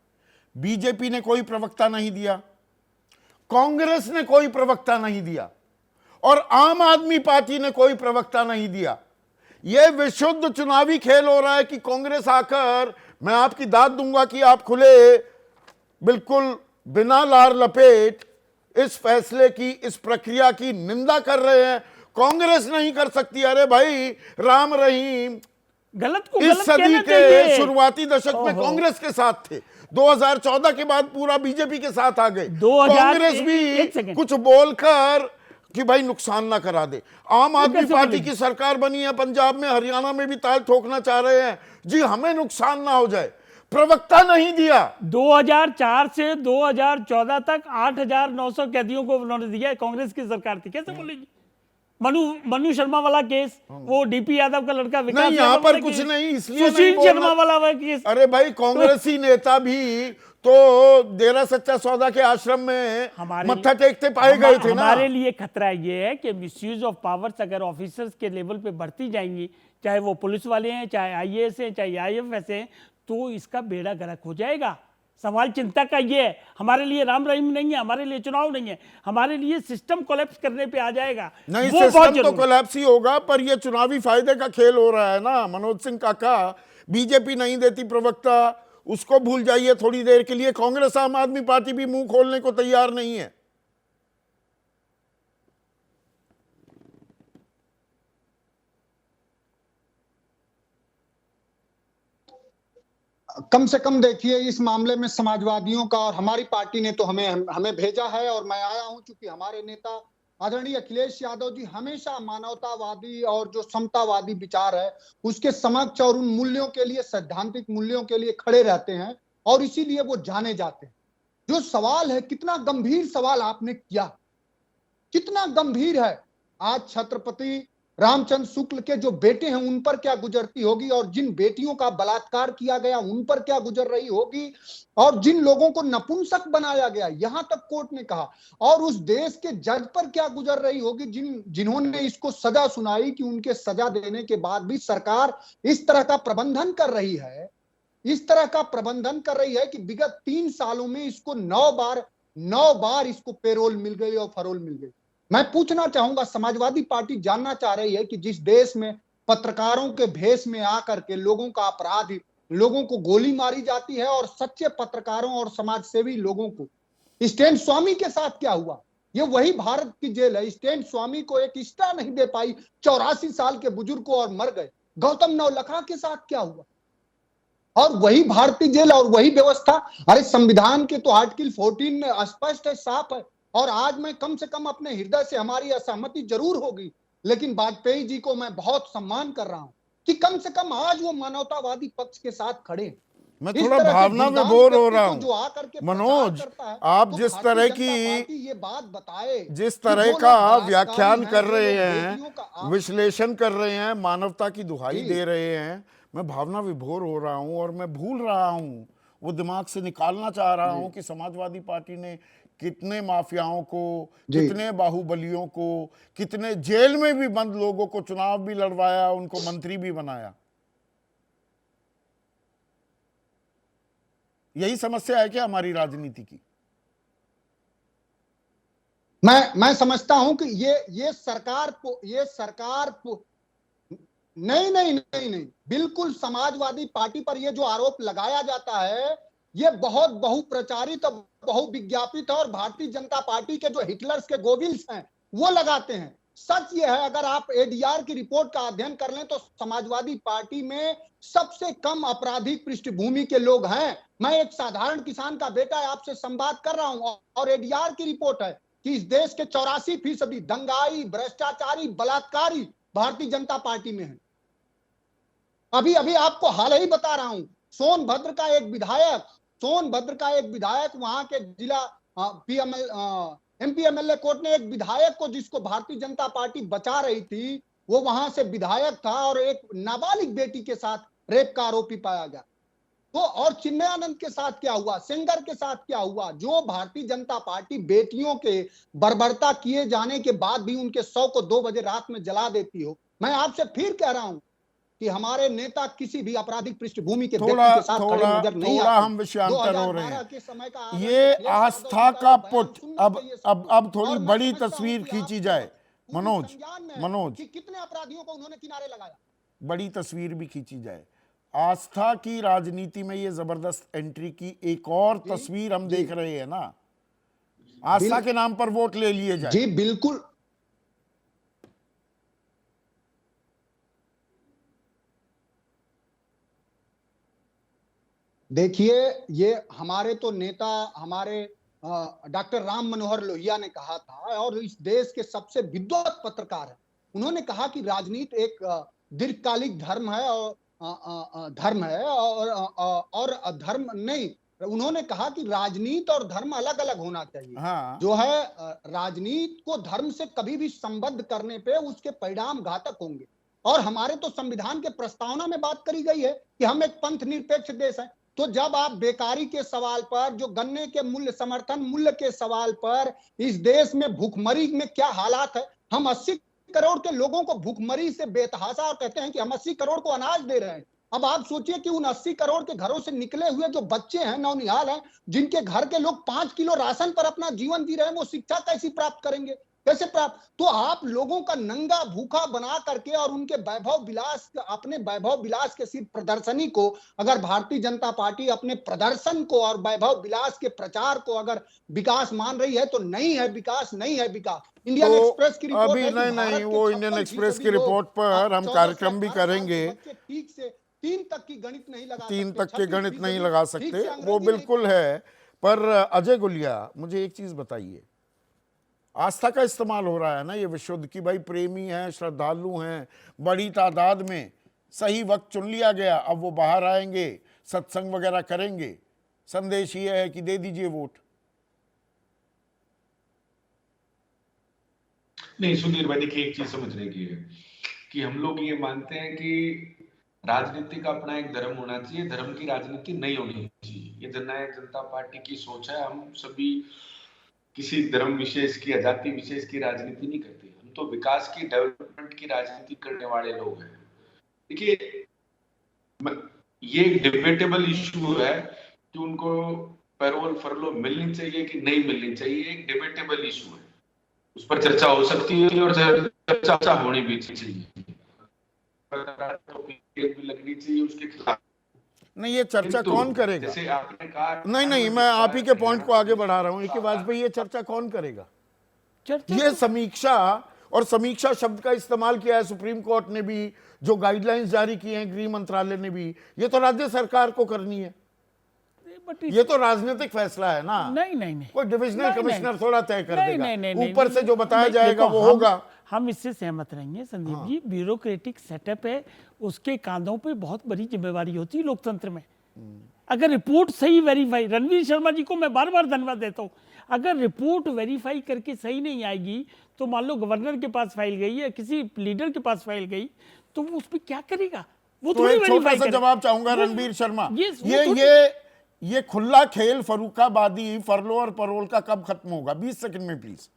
बीजेपी ने कोई प्रवक्ता नहीं दिया, कांग्रेस ने कोई प्रवक्ता नहीं दिया, और आम आदमी पार्टी ने कोई प्रवक्ता नहीं दिया। यह विशुद्ध चुनावी खेल हो रहा है कि कांग्रेस आकर मैं आपकी दाद दूंगा कि आप खुले बिल्कुल बिना लार लपेट इस फैसले की, इस प्रक्रिया की निंदा कर रहे हैं। कांग्रेस नहीं कर सकती। अरे भाई, राम रहीम गलत को इस गलत सदी कहना के चाहिए। शुरुआती दशक में ओहो। कांग्रेस के साथ थे, 2014 के बाद पूरा बीजेपी के साथ आ गए। 2000 कांग्रेस एक भी सेकंड। कुछ बोलकर कि भाई नुकसान ना करा दे। आम आदमी कैसे पार्टी बोलेंगे? की सरकार बनी है पंजाब में, हरियाणा में भी ताल ठोकना चाह रहे हैं जी, हमें नुकसान ना हो जाए। प्रवक्ता नहीं दिया। 2004 से 2014 तक 8,900 कैदियों को उन्होंने दिया है, कांग्रेस की सरकार थी, कैसे बोलेगी? मनु शर्मा वाला केस, वो डीपी यादव का लड़का विकास नहीं, यहाँ यादव पर वाला कुछ केस, नहीं, इसलिए नहीं सुशील बोलना। शर्मा वाला केस। अरे भाई, कांग्रेसी नेता भी तो डेरा सच्चा सौदा के आश्रम में मत्था टेकते पाए गए थे ना। हमारे लिए खतरा ये है कि मिसयूज ऑफ पावर्स अगर ऑफिसर्स के लेवल पे बढ़ती जाएंगी, चाहे वो पुलिस वाले हैं, चाहे आईएएस हैं, चाहे आईएफएस हैं, तो इसका बेड़ा गर्क हो जाएगा। सवाल चिंता का ये है, हमारे लिए राम रहीम नहीं है, हमारे लिए चुनाव नहीं है, हमारे लिए सिस्टम कोलैप्स करने पे आ जाएगा। नहीं, वो बहुत सिस्टम तो जरूरी है। कोलैप्स ही होगा, पर ये चुनावी फायदे का खेल हो रहा है ना। मनोज सिंह काका, बीजेपी नहीं देती प्रवक्ता, उसको भूल जाइए थोड़ी देर के लिए। कांग्रेस आम आदमी पार्टी भी मुंह खोलने को तैयार नहीं है। कम से कम देखिए, इस मामले में समाजवादियों का और हमारी पार्टी ने तो हमें हमें भेजा है, और मैं आया हूं क्योंकि हमारे नेता आदरणीय अखिलेश यादव जी हमेशा मानवतावादी और जो समतावादी विचार है उसके समक्ष और उन मूल्यों के लिए, सैद्धांतिक मूल्यों के लिए खड़े रहते हैं, और इसीलिए वो जाने जाते हैं। जो सवाल है, कितना गंभीर सवाल आपने किया, कितना गंभीर है। आज छत्रपति रामचंद्र शुक्ल के जो बेटे हैं उन पर क्या गुजरती होगी, और जिन बेटियों का बलात्कार किया गया उन पर क्या गुजर रही होगी, और जिन लोगों को नपुंसक बनाया गया, यहां तक कोर्ट ने कहा, और उस देश के जज पर क्या गुजर रही होगी जिन्होंने इसको सजा सुनाई कि उनके सजा देने के बाद भी सरकार इस तरह का प्रबंधन कर रही है, इस तरह का प्रबंधन कर रही है कि विगत 3 सालों में इसको 9 बार इसको पेरोल मिल गई और फरोल मिल गई। मैं पूछना चाहूंगा, समाजवादी पार्टी जानना चाह रही है कि जिस देश में पत्रकारों के भेष में आकर के लोगों का अपराध, लोगों को गोली मारी जाती है, और सच्चे पत्रकारों और समाजसेवी लोगों को, स्टैन स्वामी के साथ क्या हुआ? ये वही भारत की जेल है। स्टैन स्वामी को एक स्टार नहीं दे पाई 84 साल के बुजुर्ग को, और मर गए। गौतम नवलखा के साथ क्या हुआ? और वही भारतीय जेल और वही व्यवस्था। अरे संविधान के तो आर्टिकल 14 में स्पष्ट है, साफ है। और आज मैं कम से कम अपने हृदय से, हमारी असहमति जरूर होगी, लेकिन वाजपेयी जी को मैं बहुत सम्मान कर रहा हूं कि कम से कम आज वो मानवतावादी पक्ष के साथ खड़े। मैं थोड़ा भावना में बोर हो रहा हूं मनोज। आप तो जिस भारतीय तरह जनता की, पार्टी ये बात बताए, जिस कि तरह वो लोग का बलात्कारी व्याख्यान हैं, कर जो रहे लोग हैं, बेटियों का विश्लेषण कर रहे हैं, मानवता की दुहाई जी। दे रहे हैं, मैं भावना विभोर हो रहा हूं, और मैं भूल रहा हूं, वो दिमाग से निकालना चाह रहा हूं कि समाजवादी पार्टी ने कितने माफियाओं को, जी। कितने बाहुबलियों को, कितने जेल में भी बंद लोगों को चुनाव भी लड़वाया, उनको मंत्री भी बनाया। यही समस्या है क्या हमारी राजनीति की? मैं समझता हूं कि ये सरकार नहीं, बिल्कुल समाजवादी पार्टी पर ये जो आरोप लगाया जाता है ये बहुत बहुप्रचारित और बहुविज्ञापित है, और भारतीय जनता पार्टी के जो हिटलर्स के गोविल्स हैं वो लगाते हैं। सच ये है, अगर आप एडीआर की रिपोर्ट का अध्ययन कर लें तो समाजवादी पार्टी में सबसे कम आपराधिक पृष्ठभूमि के लोग हैं। मैं एक साधारण किसान का बेटा आपसे संवाद कर रहा हूं, और एडीआर की रिपोर्ट है कि इस देश के 84% दंगाई, भ्रष्टाचारी, बलात्कारी भारतीय जनता पार्टी में है। अभी आपको हाल ही बता रहा हूं, सोनभद्र का एक विधायक वहां के जिला एमपीएमएलए कोर्ट ने एक विधायक को, जिसको भारतीय जनता पार्टी बचा रही थी, वो वहां से विधायक था और एक नाबालिग बेटी के साथ रेप का आरोपी पाया गया। तो और चिन्मयानंद के साथ क्या हुआ, सेंगर के साथ क्या हुआ? जो भारतीय जनता पार्टी बेटियों के बर्बरता किए जाने के बाद भी उनके शव को 2 बजे रात में जला देती हो। मैं आपसे फिर कह रहा हूं कि हमारे नेता किसी भी आपराधिक पृष्ठभूमि के व्यक्ति के साथ खड़े नजर नहीं आते। हम विषयांतर हो रहे हैं। के समय का ये आस्था का पुट, अब थोड़ी बड़ी तस्वीर खींची जाए मनोज, कि कितने अपराधियों को उन्होंने किनारे लगाया, बड़ी तस्वीर भी खींची जाए। आस्था की राजनीति में ये जबरदस्त एंट्री की एक और तस्वीर हम देख रहे हैं ना। आस्था के नाम पर वोट ले लिए जाए। जी बिल्कुल। देखिए, ये हमारे तो नेता, हमारे डॉक्टर राम मनोहर लोहिया ने कहा था, और इस देश के सबसे विद्वत पत्रकार है, उन्होंने कहा कि राजनीति एक दीर्घकालिक धर्म है और धर्म नहीं। उन्होंने कहा कि राजनीति और धर्म अलग अलग होना चाहिए। हाँ। जो है राजनीति को धर्म से कभी भी संबद्ध करने पे उसके परिणाम घातक होंगे। और हमारे तो संविधान के प्रस्तावना में बात करी गई है कि हम एक पंथ निरपेक्ष देश है। तो जब आप बेकारी के सवाल पर, जो गन्ने के मूल्य, समर्थन मूल्य के सवाल पर, इस देश में भूखमरी में क्या हालात है, हम 80 करोड़ के लोगों को भूखमरी से बेतहाशा, और कहते हैं कि हम 80 करोड़ को अनाज दे रहे हैं। अब आप सोचिए कि उन 80 करोड़ के घरों से निकले हुए जो बच्चे हैं, नौनिहाल हैं, जिनके घर के लोग 5 किलो राशन पर अपना जीवन जी रहे हैं, वो शिक्षा कैसी प्राप्त करेंगे, कैसे प्राप्त? तो आप लोगों का नंगा भूखा बना करके और उनके अपने वैभव विलास के सिर्फ प्रदर्शनी को, अगर भारतीय जनता पार्टी अपने प्रदर्शन को और वैभव विलास के प्रचार को अगर विकास मान रही है, तो नहीं है विकास, नहीं है विकास। इंडियन एक्सप्रेस की रिपोर्ट अभी नहीं, वो इंडियन एक्सप्रेस की रिपोर्ट पर हम कार्यक्रम भी करेंगे। ठीक से 3 तक की गणित नहीं लगा, 3 तक के गणित नहीं लगा सकते, वो बिल्कुल है। पर अजय गुलिया, मुझे एक चीज बताइए, आस्था का इस्तेमाल हो रहा है ना ये विशुद्ध, कि भाई प्रेमी हैं, श्रद्धालु हैं, बड़ी तादाद में, सही वक्त चुन लिया गया, अब वो बाहर आएंगे, सत्संग वगैरह करेंगे, संदेश ये है कि दे दीजिए वोट। नहीं सुधीर भाई, देखिए एक चीज समझने की है कि हम लोग ये मानते हैं कि राजनीति का अपना एक धर्म होना चाहिए, धर्म की राजनीति नहीं होनी चाहिए। ये जननायक जनता पार्टी की सोच है। हम सभी किसी धर्म विशेष की या जाति विशेष की राजनीति नहीं करते, हम तो विकास की, डेवलपमेंट की राजनीति करने वाले लोग हैं। देखिए, ये डिबेटेबल इशू है कि उनको पैरोल फरलो मिलनी चाहिए कि नहीं मिलनी चाहिए, एक डिबेटेबल इशू है, उस पर चर्चा हो सकती है और चर्चा होनी भी चाहिए, भी लगनी चाहिए उसके खिलाफ। नहीं, ये चर्चा कौन करेगा? जैसे आपने कहा, नहीं, मैं आप ही के पॉइंट को आगे बढ़ा रहा हूं। ए.के. वाजपेयी, ये चर्चा कौन करेगा? ये समीक्षा, और समीक्षा शब्द का इस्तेमाल किया है सुप्रीम कोर्ट ने भी, जो गाइडलाइंस जारी किए हैं गृह मंत्रालय ने भी, ये तो राज्य सरकार को करनी है। ये तो राजनीतिक फैसला है ना। नहीं, कोई डिविजनल कमिश्नर थोड़ा तय कर देगा, नहीं, ऊपर से जो बताया जाएगा वो होगा। हम इससे सहमत रहेंगे संदीप जी। ब्यूरोक्रेटिक सेटअप है, उसके कांधों पे बहुत बड़ी जिम्मेवारी होती है लोकतंत्र में। अगर रिपोर्ट सही वेरीफाई, रणवीर शर्मा जी को मैं बार बार धन्यवाद देता हूं, अगर रिपोर्ट वेरीफाई करके सही नहीं आएगी, तो मान लो गवर्नर के पास फाइल गई या किसी लीडर के पास फाइल गई, तो वो उस पर क्या करेगा? वो तो एक छोटा सा जवाब चाहूंगा रणवीर शर्मा, ये खुला खेल फर्रुखाबादी फरलो और परोल का कब खत्म होगा? 20 सेकंड में प्लीज।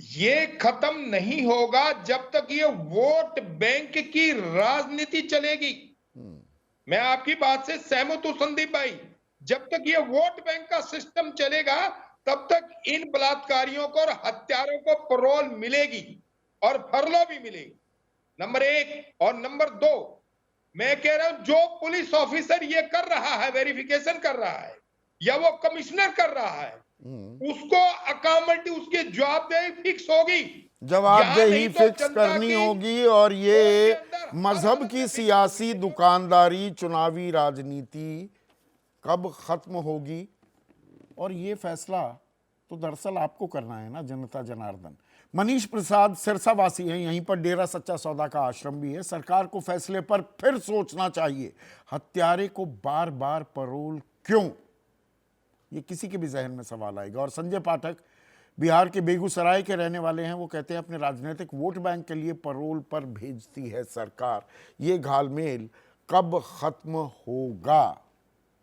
ये खत्म नहीं होगा जब तक ये वोट बैंक की राजनीति चलेगी। मैं आपकी बात से सहमत हूं संदीप भाई। जब तक ये वोट बैंक का सिस्टम चलेगा तब तक इन बलात्कारियों को और हत्यारों को पैरोल मिलेगी और फरलो भी मिलेगी, नंबर 1। और नंबर 2, मैं कह रहा हूं जो पुलिस ऑफिसर ये कर रहा है, वेरिफिकेशन कर रहा है या वो कमिश्नर कर रहा है, उसको अकाउंटेबिलिटी, उसकी जवाबदेही फिक्स होगी, जवाबदेही तो फिक्स जनता करनी की होगी। और ये वोट के अंदर मजहब की सियासी दुकानदारी, चुनावी राजनीति कब खत्म होगी, और ये फैसला तो दरअसल आपको करना है ना, जनता जनार्दन। मनीष प्रसाद सिरसा वासी हैं, यहीं पर डेरा सच्चा सौदा का आश्रम भी है। सरकार को फैसले पर फिर सोचना चाहिए। हत्यारे को बार बार पैरोल क्यों, ये किसी के भी जहन में सवाल आएगा। और संजय पाठक बिहार के बेगूसराय के रहने वाले हैं, वो कहते हैं अपने राजनीतिक वोट बैंक के लिए पैरोल पर भेजती है सरकार, ये घालमेल कब खत्म होगा।